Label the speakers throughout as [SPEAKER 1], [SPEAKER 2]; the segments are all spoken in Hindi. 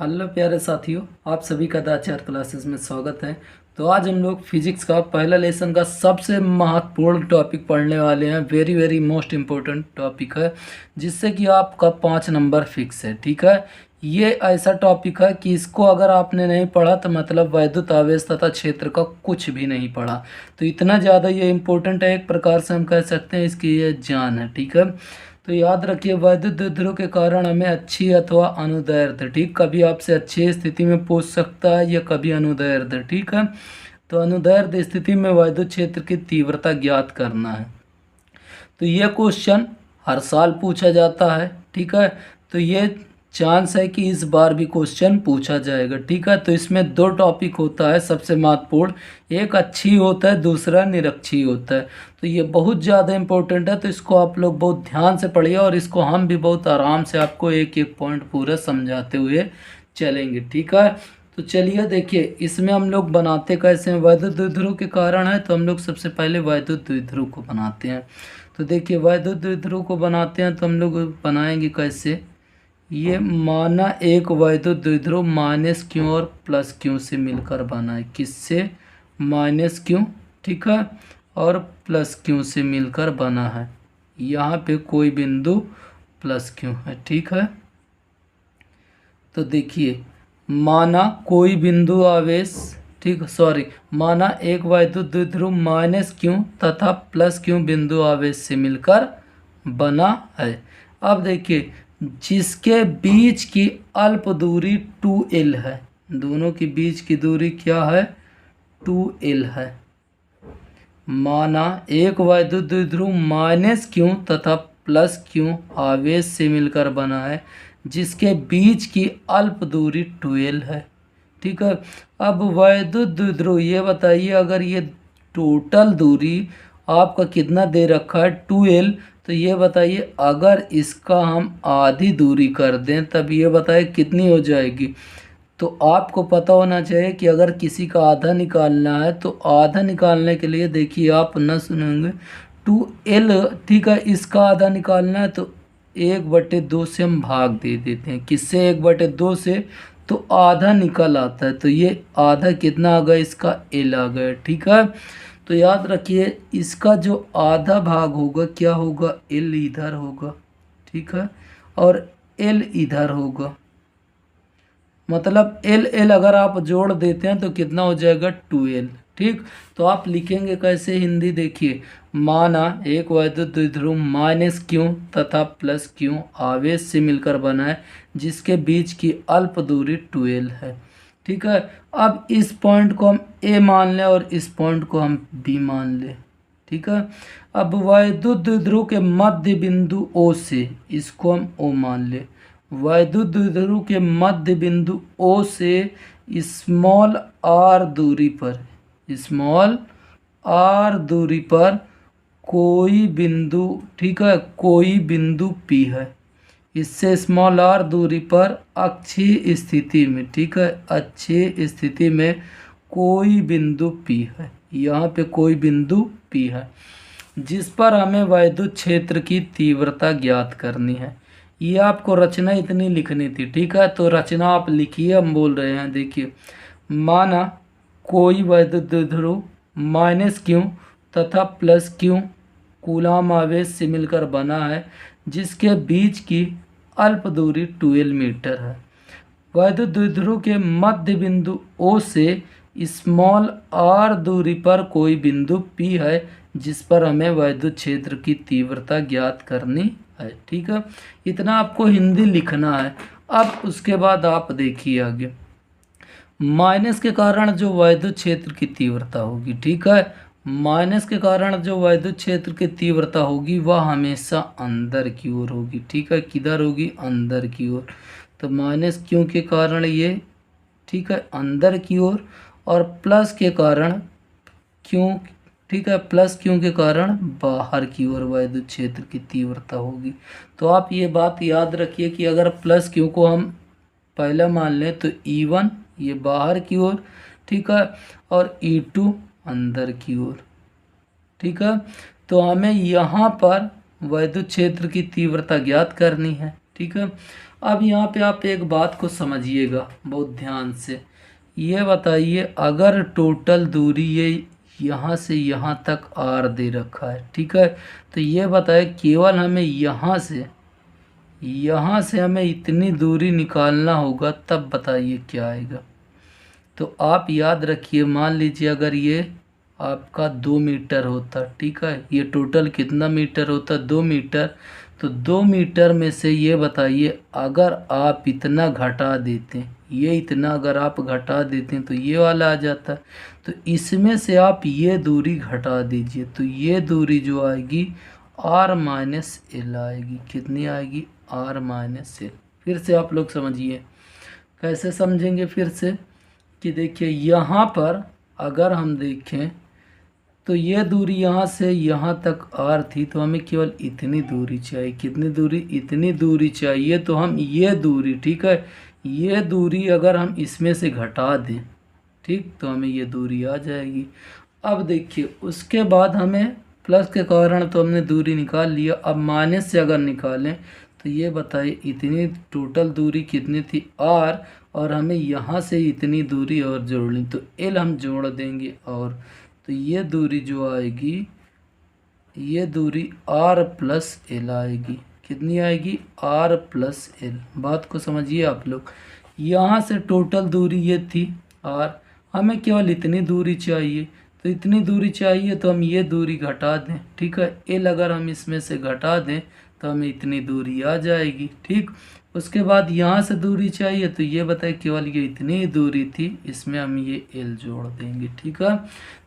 [SPEAKER 1] हेलो प्यारे साथियों, आप सभी का दाचार क्लासेस में स्वागत है। तो आज हम लोग फिजिक्स का पहला लेसन का सबसे महत्वपूर्ण टॉपिक पढ़ने वाले हैं। Very very most important topic है, जिससे कि आपका 5 नंबर फिक्स है। ठीक है, ये ऐसा टॉपिक है कि इसको अगर आपने नहीं पढ़ा तो मतलब वैद्युत आवेश तथा क्षेत्र का कुछ भी नहीं पढ़ा। तो इतना ज़्यादा ये इम्पोर्टेंट है, एक प्रकार से हम कह सकते हैं इसकी ये जान है। ठीक है, तो याद रखिए, वैद्युत द्विध्रुव के कारण हमें अच्छी अथवा अनुदैर्ध्य, ठीक, कभी आपसे अच्छी स्थिति में पूछ सकता है या कभी अनुदैर्ध्य। ठीक है, तो अनुदैर्ध्य स्थिति में वैद्युत क्षेत्र की तीव्रता ज्ञात करना है। तो ये क्वेश्चन हर साल पूछा जाता है। ठीक है, तो ये चांस है कि इस बार भी क्वेश्चन पूछा जाएगा। ठीक है, तो इसमें 2 टॉपिक होता है सबसे महत्वपूर्ण, एक अच्छी होता है, दूसरा निरक्षी होता है। तो ये बहुत ज़्यादा इंपॉर्टेंट है, तो इसको आप लोग बहुत ध्यान से पढ़िए और इसको हम भी बहुत आराम से आपको एक एक पॉइंट पूरा समझाते हुए चलेंगे। ठीक है, तो चलिए देखिए, इसमें हम लोग बनाते कैसे हैं। वैद्युत द्विध्रुव के कारण है, तो हम लोग सबसे पहले वैद्युत द्विध्रुव को बनाते हैं। तो देखिए, वैद्युत द्विध्रुव को बनाते हैं तो हम लोग बनाएंगे कैसे। ये माना एक वैद्युत द्विध्रुव माइनस क्यू और प्लस क्यू से मिलकर बना है। किससे? माइनस क्यू, ठीक है, और प्लस क्यू से मिलकर बना है। यहाँ पे कोई बिंदु प्लस क्यू है। ठीक है, तो देखिए, माना कोई बिंदु आवेश, ठीक, सॉरी, माना एक वैद्युत द्विध्रुव माइनस क्यू तथा प्लस क्यू बिंदु आवेश से मिलकर बना है। अब देखिए, जिसके बीच की अल्प दूरी 2L है, दोनों के बीच की दूरी क्या है? 2L है। माना एक वैद्युत द्विध्रुव माइनस क्यू तथा प्लस क्यू आवेश से मिलकर बना है, जिसके बीच की अल्प दूरी 2L है। ठीक है, अब वैद्युत द्विध्रुव ये बताइए, अगर ये टोटल दूरी आपका कितना दे रखा है 2L, तो ये बताइए अगर इसका हम आधी दूरी कर दें तब ये बताइए कितनी हो जाएगी। तो आपको पता होना चाहिए कि अगर किसी का आधा निकालना है तो आधा निकालने के लिए देखिए, आप न सुनेंगे 2L, ठीक है, इसका आधा निकालना है तो 1/2 से हम भाग दे देते हैं। किससे? 1/2 से, तो आधा निकल आता है। तो ये आधा कितना आ गया? इसका L आ गया। ठीक है, तो याद रखिए, इसका जो आधा भाग होगा क्या होगा? L इधर होगा। ठीक है, और L इधर होगा। मतलब L L अगर आप जोड़ देते हैं तो कितना हो जाएगा? 2L। ठीक, तो आप लिखेंगे कैसे हिंदी? देखिए, माना एक वैद्युत द्विध्रुव माइनस क्यू तथा प्लस क्यू आवेश से मिलकर बना है, जिसके बीच की अल्प दूरी 2L है। ठीक है, अब इस पॉइंट को हम A मान लें और इस पॉइंट को हम B मान लें। ठीक है, अब वैद्युत द्विध्रुव के मध्य बिंदु O से, इसको हम O मान लें। वैद्युत द्विध्रुव के मध्य बिंदु O से स्मॉल r दूरी पर, स्मॉल r दूरी पर कोई बिंदु, ठीक है, कोई बिंदु P है। इससे स्मॉल r दूरी पर अक्षीय स्थिति में, ठीक है, अक्षीय स्थिति में कोई बिंदु P है। यहाँ पे कोई बिंदु P है, जिस पर हमें वैद्युत क्षेत्र की तीव्रता ज्ञात करनी है। ये आपको रचना इतनी लिखनी थी। ठीक है, तो रचना आप लिखिए, हम बोल रहे हैं। देखिए, माना कोई वैद्युत द्विध्रुव माइनस क्यू तथा प्लस क्यू कूलाम आवेश से मिलकर बना है, जिसके बीच की अल्प दूरी 2L मीटर है। वैद्युत द्विध्रुव के मध्य बिंदु O से स्मॉल r दूरी पर कोई बिंदु P है, जिस पर हमें वैद्युत क्षेत्र की तीव्रता ज्ञात करनी है। ठीक है, इतना आपको हिंदी लिखना है। अब उसके बाद आप देखिए आगे, माइनस के कारण जो वैद्युत क्षेत्र की तीव्रता होगी, ठीक है, माइनस के कारण जो वैद्युत क्षेत्र की तीव्रता होगी वह हमेशा अंदर की ओर होगी। ठीक है, किधर होगी? अंदर की ओर। तो माइनस क्यू के कारण ये, ठीक है, अंदर की ओर, और प्लस के कारण क्यों, ठीक है, प्लस क्यू के कारण बाहर की ओर वैद्युत क्षेत्र की तीव्रता होगी। तो आप ये बात याद रखिए कि अगर प्लस क्यू को हम पहला मान लें तो E1 ये बाहर की ओर, ठीक है, और E2 अंदर की ओर। ठीक है, तो हमें यहाँ पर वैद्युत क्षेत्र की तीव्रता ज्ञात करनी है। ठीक है। अब यहाँ पे आप एक बात को समझिएगा बहुत ध्यान से। ये बताइए, अगर टोटल दूरी ये यहाँ से यहाँ तक आर दे रखा है, ठीक है, तो ये बताए केवल हमें यहाँ से हमें इतनी दूरी निकालना होगा, तब बताइए क्या आएगा। तो आप याद रखिए, मान लीजिए अगर ये आपका 2 मीटर होता, ठीक है, ये टोटल कितना मीटर होता, 2 मीटर। तो 2 मीटर में से ये बताइए अगर आप इतना घटा देते, ये इतना अगर आप घटा देते हैं तो ये वाला आ जाता। तो इसमें से आप ये दूरी घटा दीजिए, तो ये दूरी जो आएगी r माइनस एल आएगी। कितनी आएगी? r minus L. फिर से आप लोग समझिए, कैसे समझेंगे फिर से, कि देखिए यहाँ पर अगर हम देखें तो ये दूरी यहाँ से यहाँ तक r थी, तो हमें केवल इतनी दूरी चाहिए। कितनी दूरी? इतनी दूरी चाहिए। तो हम ये दूरी, ठीक है, ये दूरी अगर हम इसमें से घटा दें, ठीक, तो हमें ये दूरी आ जाएगी। अब देखिए उसके बाद हमें प्लस के कारण तो हमने दूरी निकाल लिया, अब माइनस से अगर निकालें तो ये बताइए इतनी टोटल दूरी कितनी थी? r, और हमें यहाँ से इतनी दूरी और जोड़नी, तो l हम जोड़ देंगे, और तो ये दूरी जो आएगी, ये दूरी r प्लस एल आएगी। कितनी आएगी? r plus L. बात को समझिए आप लोग। यहाँ से टोटल दूरी ये थी r, हमें केवल इतनी दूरी चाहिए, तो इतनी दूरी चाहिए तो हम ये दूरी घटा दें, ठीक है, एल अगर हम इसमें से घटा दें तो हमें इतनी दूरी आ जाएगी, ठीक। उसके बाद यहाँ से दूरी चाहिए, तो ये बताए केवल ये इतनी दूरी थी, इसमें हम ये एल जोड़ देंगे, ठीक है।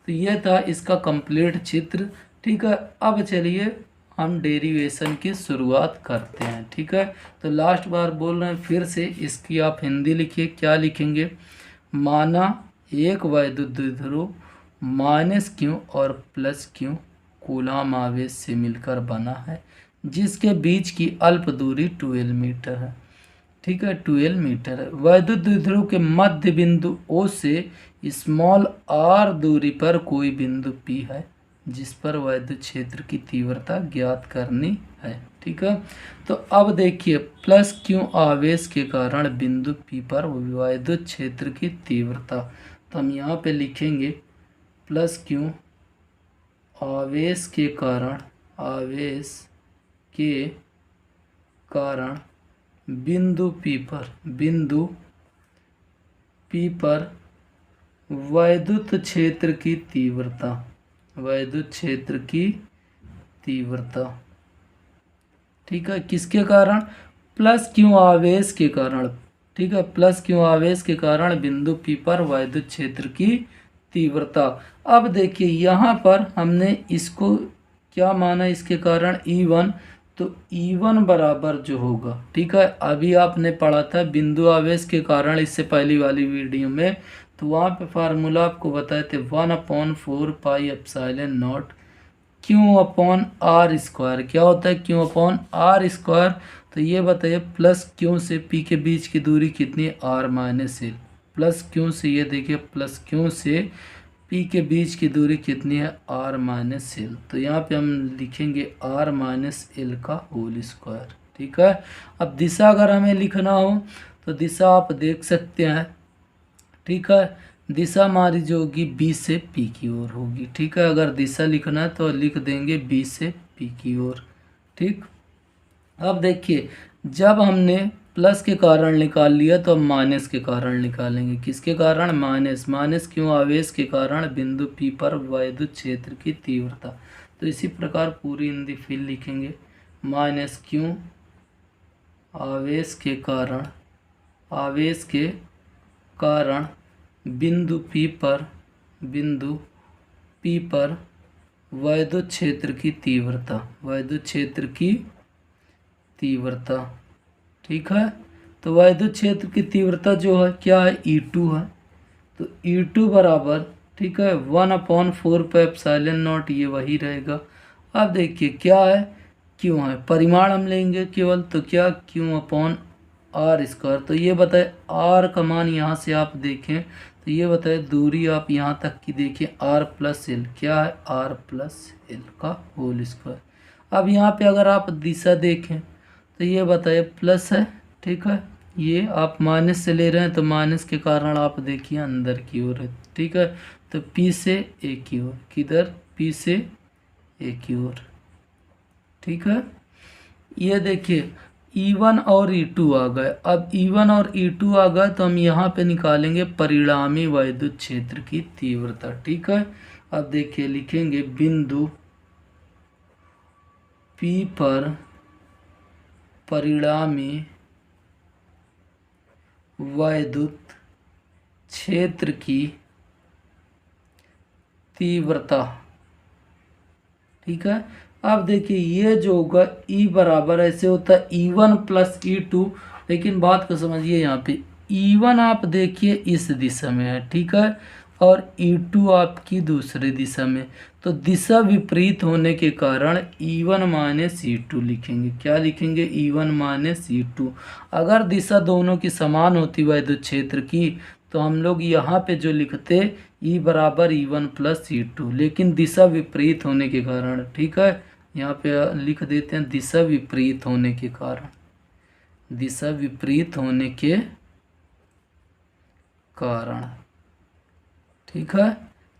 [SPEAKER 1] तो ये था इसका कंप्लीट चित्र, ठीक है। अब चलिए हम डेरिवेशन की शुरुआत करते हैं, ठीक है। तो लास्ट बार बोल रहे हैं फिर से, इसकी आप हिंदी लिखिए। क्या लिखेंगे? माना एक वैद्युत द्विध्रुव माइनस क्यू और प्लस क्यू कूलाम आवेश से मिलकर बना है, जिसके बीच की अल्प दूरी 12 मीटर है, ठीक है, 12 मीटर है। वैद्युत द्विध्रुव के मध्य बिंदु O से स्मॉल r दूरी पर कोई बिंदु P है, जिस पर वैद्युत क्षेत्र की तीव्रता ज्ञात करनी है, ठीक है। तो अब देखिए, प्लस क्यू आवेश के कारण बिंदु P पर वैद्युत क्षेत्र की तीव्रता, तो हम यहाँ पे लिखेंगे प्लस क्यू आवेश के कारण बिंदु P पर वैद्युत क्षेत्र की तीव्रता, ठीक है, किसके कारण? प्लस क्यू आवेश के कारण, ठीक है, प्लस क्यू आवेश के कारण बिंदु P पर वैद्युत क्षेत्र की तीव्रता। अब देखिए यहाँ पर हमने इसको क्या माना, इसके कारण E1, तो E1 बराबर जो होगा, ठीक है, अभी आपने पढ़ा था बिंदु आवेश के कारण इससे पहली वाली वीडियो में, तो वहाँ पे फार्मूला आपको बताए थे 1/4 pi epsilon not q upon r square. क्या होता है? Q upon r square. तो ये बताइए प्लस क्यू से पी के बीच की दूरी कितनी है? R minus l. Plus q से, ये देखिए प्लस क्यू से पी के बीच की दूरी कितनी है? R minus l. तो यहाँ पे हम लिखेंगे आर माइनस एल का होल स्क्वायर, ठीक है। अब दिशा अगर हमें लिखना हो तो दिशा आप देख सकते हैं, ठीक है, दिशा हमारी जो होगी बी से पी की ओर होगी, ठीक है। अगर दिशा लिखना है तो लिख देंगे बी से पी की ओर, ठीक। अब देखिए, जब हमने प्लस के कारण निकाल लिया तो अब माइनस के कारण निकालेंगे। किसके कारण? माइनस क्यों? आवेश के कारण बिंदु P पर वैद्युत क्षेत्र की तीव्रता। तो इसी प्रकार पूरी हिंदी फिर लिखेंगे, माइनस क्यों आवेश के कारण बिंदु P पर वैद्युत क्षेत्र की तीव्रता, ठीक है। तो वैद्युत क्षेत्र की तीव्रता जो है क्या है? E2 है। तो E2 बराबर, ठीक है, 1/4 पे एप्सिलॉन नॉट, ये वही रहेगा। अब देखिए क्या है? क्यों है, परिमाण हम लेंगे केवल, तो क्या? क्यों अपॉन आर स्क्वायर। तो ये बताए आर का मान यहाँ से आप देखें तो ये बताए दूरी आप यहाँ तक की देखिए आर प्लस एल। क्या है? आर प्लस एल का होल स्क्वायर। अब यहाँ पे अगर आप दिशा देखें तो ये बताइए प्लस है, ठीक है। ये आप माइनस से ले रहे हैं तो माइनस के कारण आप देखिए अंदर की ओर है, ठीक है। तो पी से ए की ओर, किधर, पी से ए की ओर, ठीक है। ये देखिए E1 और E2 आ गए। अब E1 और E2 आ गए तो हम यहाँ पे निकालेंगे परिणामी वैद्युत क्षेत्र की तीव्रता, ठीक है। अब देखिए लिखेंगे बिंदु P पर परिणामी वैद्युत क्षेत्र की तीव्रता, ठीक है। अब देखिए ये जो होगा E बराबर ऐसे होता है E1 प्लस E2, लेकिन बात को समझिए यहाँ पे E1 आप देखिए इस दिशा में है, ठीक है, और E2 आपकी दूसरी दिशा में, तो दिशा विपरीत होने के कारण E1 माइनस E2 लिखेंगे। क्या लिखेंगे? E1 minus E2। अगर दिशा दोनों की समान होती वैद्युत क्षेत्र की तो हम लोग यहाँ पे जो लिखते E बराबर E1 प्लस E2, लेकिन दिशा विपरीत होने के कारण, ठीक है, यहाँ पे लिख देते हैं दिशा विपरीत होने के कारण, दिशा विपरीत होने के कारण, ठीक है।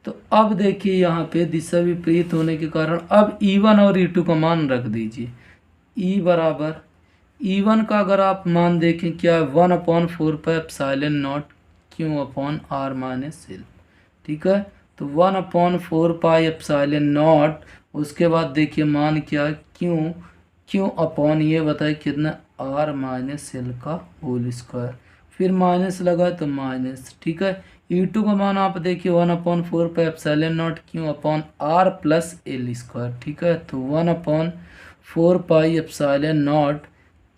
[SPEAKER 1] तो अब देखिए यहाँ पे दिशा विपरीत होने के कारण अब E1 और E2 का मान रख दीजिए। E बराबर E1 का अगर आप मान देखें क्या है, 1/4πε0 Q/R-L, ठीक है। तो 1/4πε0, उसके बाद देखिए मान क्या है, क्यों अपॉन ये बताए कितना, R-L का होल स्क्वायर, फिर माइनस लगा तो माइनस, ठीक है। E2 का मान आप देखिए 1/4πε0 Q/R प्लस एल स्क्वायर, ठीक है। तो 1/4πε0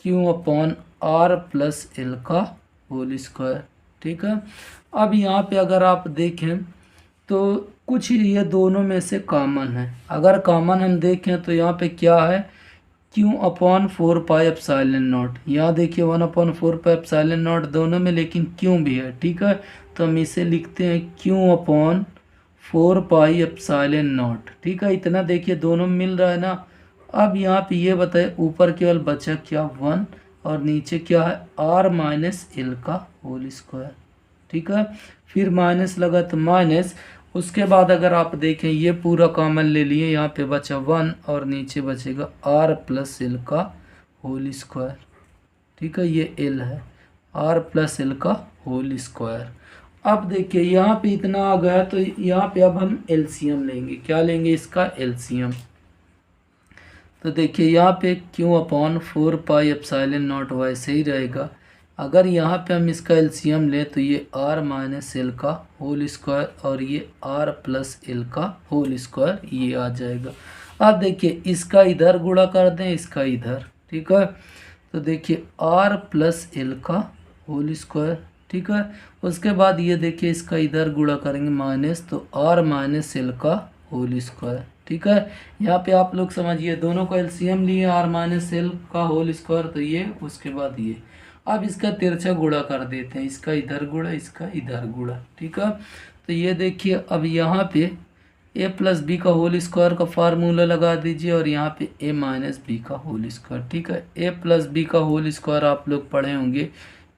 [SPEAKER 1] Q/R प्लस एल का होल स्क्वायर, ठीक है। अब यहाँ पे अगर आप देखें तो कुछ ये दोनों में से कॉमन है। अगर कॉमन हम देखें तो यहाँ पे क्या है, Q/4πε0, यहाँ देखिए 1/4πε0 दोनों में, लेकिन क्यों भी है, ठीक है। तो हम इसे लिखते हैं Q/4πε0, ठीक है। इतना देखिए दोनों मिल रहा है ना। अब यहाँ पे ये बताए ऊपर केवल बचा क्या, 1, और नीचे क्या है, R-L का होल स्क्वायर, ठीक है। फिर माइनस लगा तो माइनस, उसके बाद अगर आप देखें ये पूरा कॉमन ले लिए, यहाँ पे बचा 1 और नीचे बचेगा R प्लस एल का होल स्क्वायर, ठीक है। ये एल है, R प्लस एल का होल स्क्वायर। अब देखिए यहाँ पे इतना आ गया तो यहाँ पे अब हम एलसीएम लेंगे। क्या लेंगे? इसका एलसीएम। तो देखिए यहाँ पे Q/4πε0 वैसे ही रहेगा। अगर यहाँ पे हम इसका एलसीएम लें तो ये R-L का होल स्क्वायर और ये R प्लस एल का होल स्क्वायर ये आ जाएगा। अब देखिए इसका इधर गुणा कर दें, इसका इधर, ठीक है। तो देखिए R प्लस एल का होल स्क्वायर, ठीक है। उसके बाद ये देखिए इसका इधर गुणा करेंगे माइनस, तो R-L का होल स्क्वायर, ठीक है। यहाँ पे आप लोग समझिए दोनों का एलसीएम लिए R-L का होल स्क्वायर, तो ये उसके बाद ये। अब इसका तिरछा गुणा कर देते हैं, इसका इधर गुणा, इसका इधर गुणा, ठीक है। तो ये देखिए अब यहाँ पे a प्लस बी का होल स्क्वायर का फार्मूला लगा दीजिए और यहाँ पे a माइनस बी का होल स्क्वायर, ठीक है। a प्लस बी का होल स्क्वायर आप लोग पढ़े होंगे,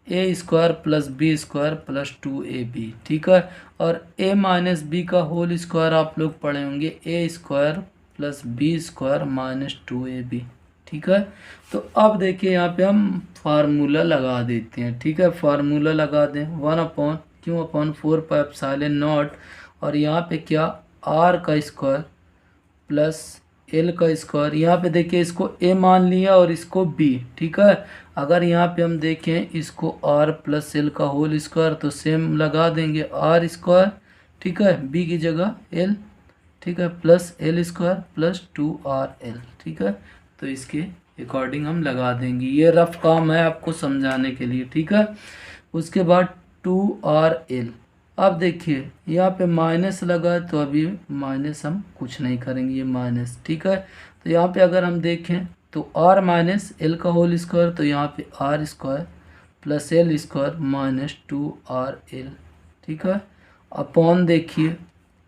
[SPEAKER 1] a square plus b square plus 2ab, ठीक है। और a माइनस बी का होल स्क्वायर आप लोग पढ़े होंगे, a square plus b square minus 2ab, ठीक है। तो अब देखिए यहाँ पे हम फार्मूला लगा देते हैं, ठीक है। फार्मूला लगा दें, 1/Q/4πε0 और यहाँ पे क्या, R का स्क्वायर प्लस L का स्क्वायर। यहाँ पे देखिए इसको A मान लिया और इसको B, ठीक है। अगर यहाँ पे हम देखें इसको R प्लस एल का होल स्क्वायर तो सेम लगा देंगे, R स्क्वायर, ठीक है, B की जगह L, ठीक है, plus l square plus 2RL, ठीक है। तो इसके अकॉर्डिंग हम लगा देंगे। ये रफ काम है आपको समझाने के लिए, ठीक है। उसके बाद 2RL। अब देखिए यहाँ पे माइनस लगा है तो अभी माइनस हम कुछ नहीं करेंगे, ये माइनस, ठीक है। तो यहाँ पे अगर हम देखें तो R माइनस एल का होल स्क्वायर, तो यहाँ पे R square plus l square minus 2RL, ठीक है। अपॉन देखिए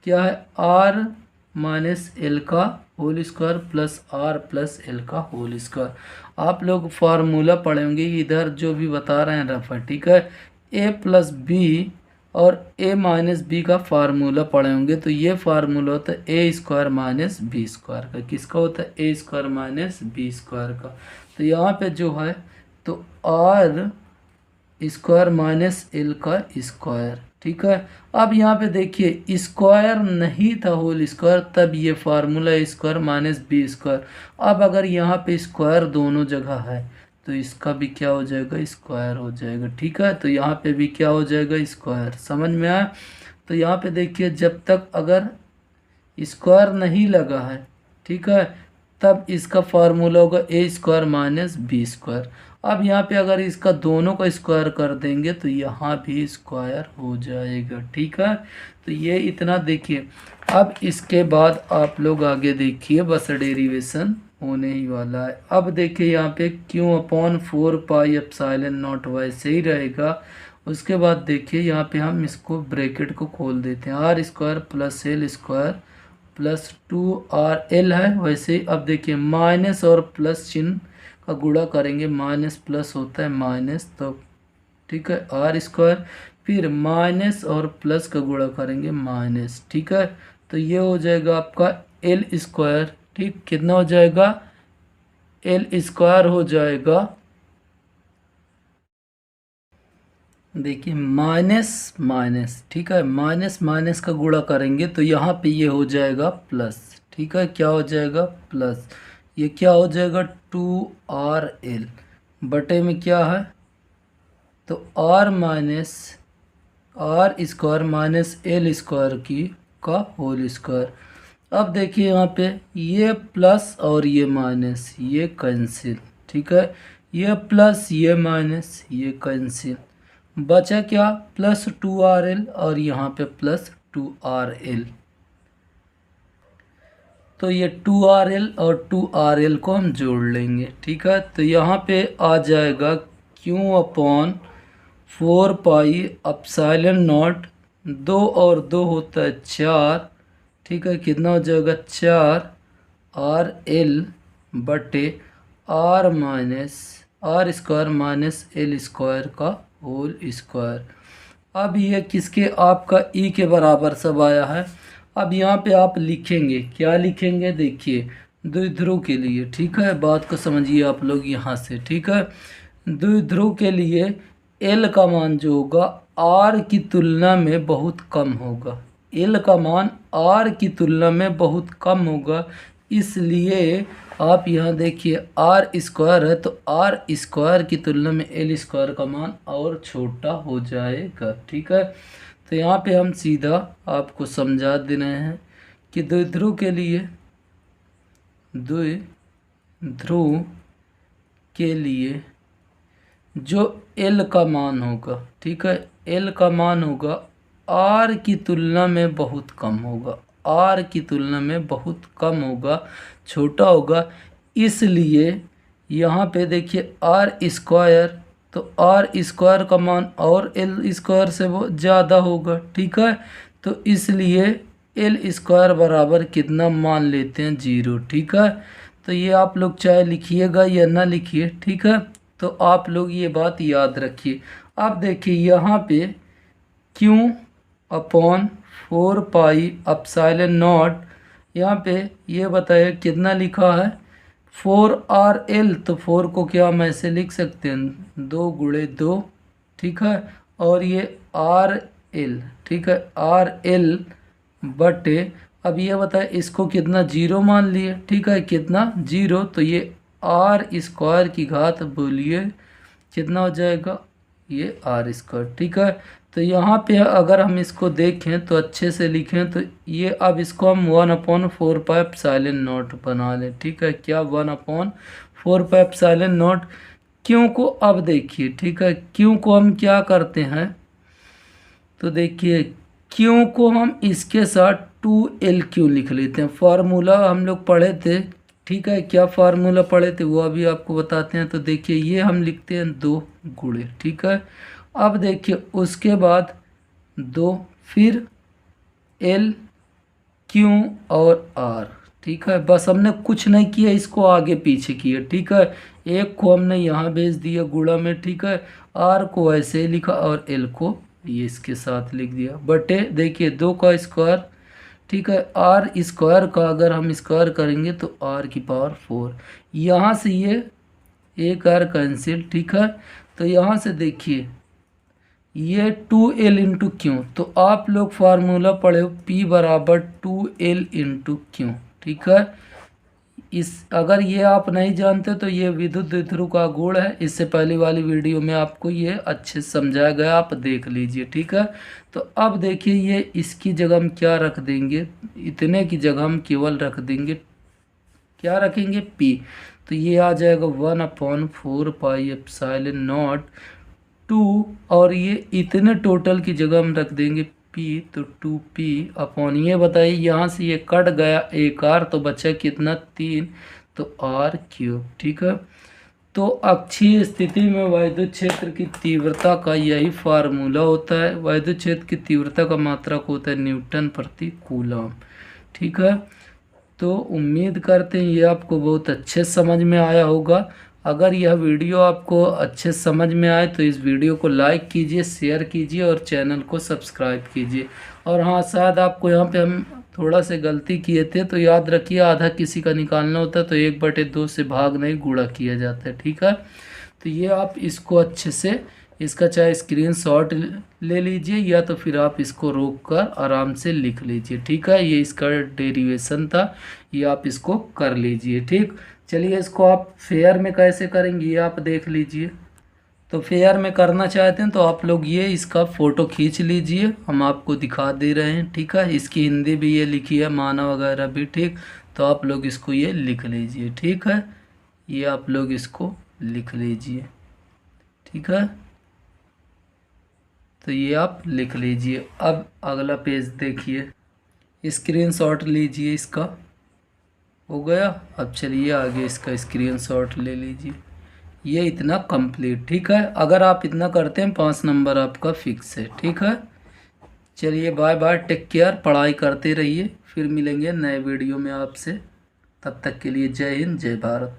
[SPEAKER 1] क्या है, R माइनस एल का whole square plus r plus l का होल स्क्वायर। आप लोग फार्मूला पढ़ेंगे, इधर जो भी बता रहे हैं रफ है, ठीक है। ए प्लस बी और ए माइनस बी का फार्मूला पढ़े होंगे, तो ये फार्मूला होता है ए स्क्वायर माइनस बी स्क्वायर का। किसका होता है? ए स्क्वायर माइनस बी स्क्वायर का। तो यहाँ पे जो है तो आर स्क्वायर माइनस एल का स्क्वायर, ठीक है। अब यहाँ पे देखिए स्क्वायर नहीं था होल स्क्वायर, तब ये फार्मूला ए स्क्वायर माइनस बी स्क्वायर। अब अगर यहाँ पे स्क्वायर दोनों जगह है तो इसका भी क्या हो जाएगा? स्क्वायर हो जाएगा, ठीक है। तो यहाँ पे भी क्या हो जाएगा? स्क्वायर। समझ में आया? तो यहाँ पे देखिए जब तक अगर स्क्वायर नहीं लगा है, ठीक है, तब इसका फार्मूला होगा ए स्क्वायर माइनस बी स्क्वायर। अब यहाँ पे अगर इसका दोनों का स्क्वायर कर देंगे तो यहाँ भी स्क्वायर हो जाएगा, ठीक है। तो ये इतना देखिए। अब इसके बाद आप लोग आगे देखिए, बस डेरिवेशन होने ही वाला है। अब देखिए यहाँ पे Q upon 4 pi epsilon not वैसे ही रहेगा। उसके बाद देखिए यहाँ पे हम इसको ब्रैकेट को खोल देते हैं, r square plus l square plus 2RL है। वैसे ही अब देखिए माइनस और प्लस चिन्ह का गुणा करेंगे, माइनस प्लस होता है माइनस, तो ठीक है आर स्क्वायर, फिर माइनस और प्लस का गुणा करेंगे माइनस, ठीक है। तो ये हो जाएगा आपका एल स्क्वायर, ठीक। कितना हो जाएगा? एल स्क्वायर हो जाएगा, देखिए माइनस माइनस, ठीक है, माइनस माइनस का गुणा करेंगे तो यहाँ पे ये हो जाएगा प्लस, ठीक है। क्या हो जाएगा? प्लस। ये क्या हो जाएगा? 2RL बटे में क्या है तो r minus are square minus L square की का होल स्क्वायर। अब देखिए यहाँ पे ये प्लस और ये माइनस ये कैंसिल, ठीक है। ये प्लस ये माइनस ये कैंसिल, बचा क्या? प्लस 2RL और यहाँ पे प्लस 2RL। तो ये 2RL और 2RL को हम जोड़ लेंगे, ठीक है। तो यहाँ पे आ जाएगा Q upon 4 pi epsilon not, 2 और 2 होता है 4, ठीक है। कितना हो जाएगा? 4RL बटे R minus are square minus L square का होल स्क्वायर। अब ये किसके? आपका ई के बराबर सब आया है। अब यहाँ पे आप लिखेंगे, क्या लिखेंगे? देखिए द्विध्रुव के लिए, ठीक है, बात को समझिए आप लोग यहाँ से, ठीक है। द्विध्रुव के लिए एल का मान जो होगा आर की तुलना में बहुत कम होगा, एल का मान आर की तुलना में बहुत कम होगा। इसलिए आप यहाँ देखिए आर स्क्वायर है तो आर स्क्वायर की तुलना में एल स्क्वायर का मान और छोटा हो जाएगा, ठीक है। तो यहाँ पे हम सीधा आपको समझा दे रहे हैं कि द्विध्रुव के लिए जो एल का मान होगा, ठीक है, एल का मान होगा आर की तुलना में बहुत कम होगा, आर की तुलना में बहुत कम होगा, छोटा होगा। इसलिए यहाँ पे देखिए आर स्क्वायर, तो आर स्क्वायर का मान और एल स्क्वायर से वो ज़्यादा होगा, ठीक है। तो इसलिए एल स्क्वायर बराबर कितना मान लेते हैं? 0, ठीक है। तो ये आप लोग चाहे लिखिएगा या ना लिखिए, ठीक है। तो आप लोग ये बात याद रखिए। अब देखिए यहाँ पे Q upon 4 pi epsilon not, यहाँ पे ये बताइए कितना लिखा है? 4RL। तो 4 को क्या हम ऐसे लिख सकते हैं? 2 गुणे 2, ठीक है। और ये RL, ठीक है, RL बटे, अब ये बताए इसको कितना? 0 मान लिए, ठीक है। कितना? 0। तो ये आर स्क्वायर की घात बोलिए कितना हो जाएगा? ये आर स्क्वायर, ठीक है। तो यहाँ पे अगर हम इसको देखें तो अच्छे से लिखें तो ये, अब इसको हम 1/4 पाई एप्सिलॉन नॉट बना लें, ठीक है। क्या? 1/4 पाई एप्सिलॉन नॉट। क्यों को अब देखिए, ठीक है, क्यों को हम क्या करते हैं तो देखिए क्यों को हम इसके साथ 2LQ लिख लेते हैं। फार्मूला हम लोग पढ़े थे, ठीक है। क्या फार्मूला पढ़े थे वो अभी आपको बताते हैं। तो देखिए ये हम लिखते हैं 2 गुणे, ठीक है। अब देखिए उसके बाद 2, फिर L क्यू और आर। ठीक है, बस हमने कुछ नहीं किया, इसको आगे पीछे किया। ठीक है, एक को हमने यहाँ भेज दिया गुणा में। ठीक है, आर को ऐसे ही लिखा और एल को ये इसके साथ लिख दिया बटे, देखिए 2 का स्क्वायर। ठीक है, आर स्क्वायर का अगर हम स्क्वायर करेंगे तो आर की पावर 4। यहाँ से ये एक आर कैंसिल। ठीक है, तो यहाँ से देखिए ये 2l इंटू क्यू, तो आप लोग फार्मूला पढ़े हो P बराबर 2l इंटू क्यू। ठीक है, इस अगर ये आप नहीं जानते तो ये विद्युत द्विध्रुव का गुण है, इससे पहले वाली वीडियो में आपको ये अच्छे से समझाया गया, आप देख लीजिए। ठीक है, तो अब देखिए ये इसकी जगह हम क्या रख देंगे, इतने की जगह हम केवल रख देंगे, क्या रखेंगे, P। तो ये आ जाएगा 1/4 पाई एप्सिलॉन नॉट 2, और ये इतने टोटल की जगह हम रख देंगे P, तो 2P अपॉन, ये बताइए यहाँ से ये कट गया एक आर, तो बचा कितना, 3, तो R क्यूब। ठीक है, तो अक्षीय स्थिति में वैद्युत क्षेत्र की तीव्रता का यही फार्मूला होता है। वैद्युत क्षेत्र की तीव्रता का मात्रक होता है न्यूटन प्रति कूलम। ठीक है, तो उम्मीद करते हैं ये आपको बहुत अच्छे समझ में आया होगा। अगर यह वीडियो आपको अच्छे समझ में आए तो इस वीडियो को लाइक कीजिए, शेयर कीजिए और चैनल को सब्सक्राइब कीजिए। और हाँ, शायद आपको यहाँ पे हम थोड़ा से गलती किए थे, तो याद रखिए आधा किसी का निकालना होता है तो 1/2 से भाग नहीं गुणा किया जाता है। ठीक है, तो ये आप इसको अच्छे से, इसका चाहे स्क्रीनशॉट ले लीजिए या तो फिर आप इसको रोक कर आराम से लिख लीजिए। ठीक है, ये इसका डेरिवेशन था, ये आप इसको कर लीजिए। ठीक, चलिए इसको आप फेयर में कैसे करेंगे ये आप देख लीजिए। तो फेयर में करना चाहते हैं तो आप लोग ये इसका फ़ोटो खींच लीजिए, हम आपको दिखा दे रहे हैं। ठीक है, इसकी हिंदी भी ये लिखी है, माना वगैरह भी। ठीक, तो आप लोग इसको ये लिख लीजिए। ठीक है, ये आप लोग इसको लिख लीजिए। ठीक है, तो ये आप लिख लीजिए। अब अगला पेज देखिए, स्क्रीनशॉट लीजिए, इसका हो गया। अब चलिए आगे इसका स्क्रीनशॉट ले लीजिए, ये इतना कंप्लीट। ठीक है, अगर आप इतना करते हैं 5 नंबर आपका फिक्स है। ठीक है, चलिए बाय बाय, टेक केयर, पढ़ाई करते रहिए, फिर मिलेंगे नए वीडियो में आपसे। तब तक के लिए जय हिंद, जय भारत।